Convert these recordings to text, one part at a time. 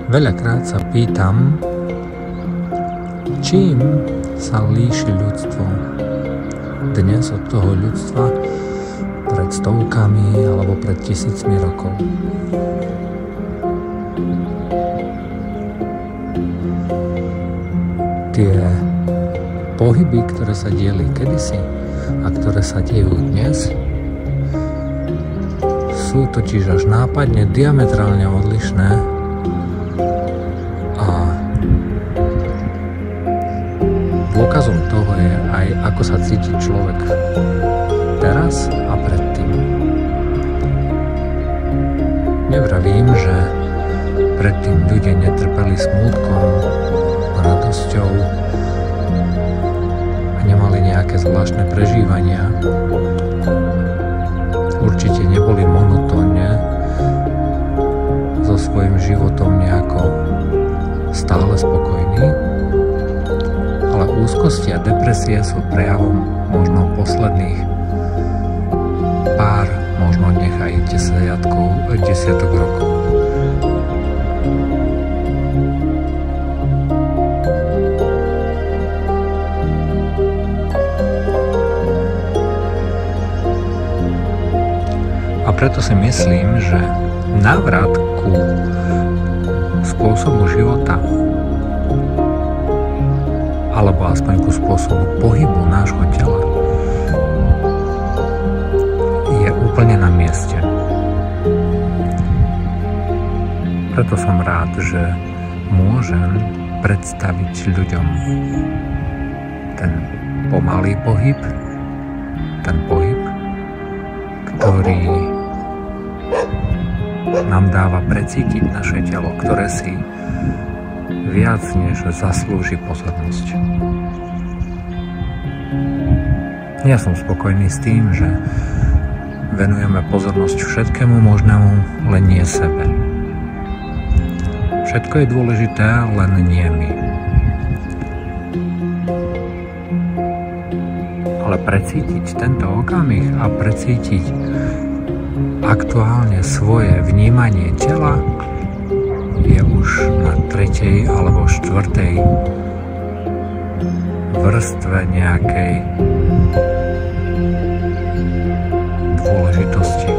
Veľakrát sa pýtam, čím sa líši ľudstvo dnes od toho ľudstva pred stovkami alebo pred tisícmi rokov. Tie pohyby, ktoré sa dieli kedysi a ktoré sa dejú dnes, sú totiž až nápadne diametrálne odlišné a dôkazom toho je aj ako sa cíti človek teraz a predtým. Nevravím, že predtým ľudia netrpeli smútkom, radosťou a nemali nejaké zvláštne prežívania. Určite neboli monotónne so svojím životom nejako stále spokojní, ale úzkosti a depresie sú prejavom možno posledných pár, možno nech aj desiatok rokov. A preto si myslím, že návrat ku spôsobu života alebo aspoň ku spôsobu pohybu nášho tela je úplne na mieste. Preto som rád, že môžem predstaviť ľuďom ten pomalý pohyb, ten pohyb, ktorý nám dáva precítiť naše telo, ktoré si viac než zaslúži pozornosť. Ja som spokojný s tým, že venujeme pozornosť všetkému možnému, len nie sebe. Všetko je dôležité, len nie my. Ale precítiť tento okamih a precítiť aktuálne svoje vnímanie tela je už na 3. alebo 4. vrstve nejakej dôležitosti.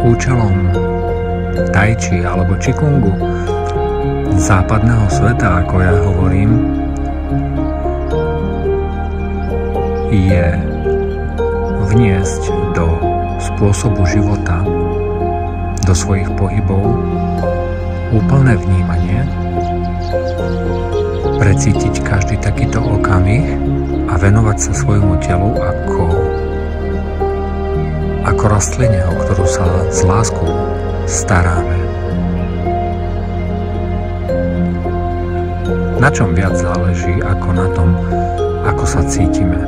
Účelom tai chi alebo qigongu západného sveta, ako ja hovorím, je vniesť do spôsobu života, do svojich pohybov úplné vnímanie, precítiť každý takýto okamih a venovať sa svojmu telu ako rastline, o ktorú sa s láskou staráme. Na čom viac záleží ako na tom, ako sa cítime.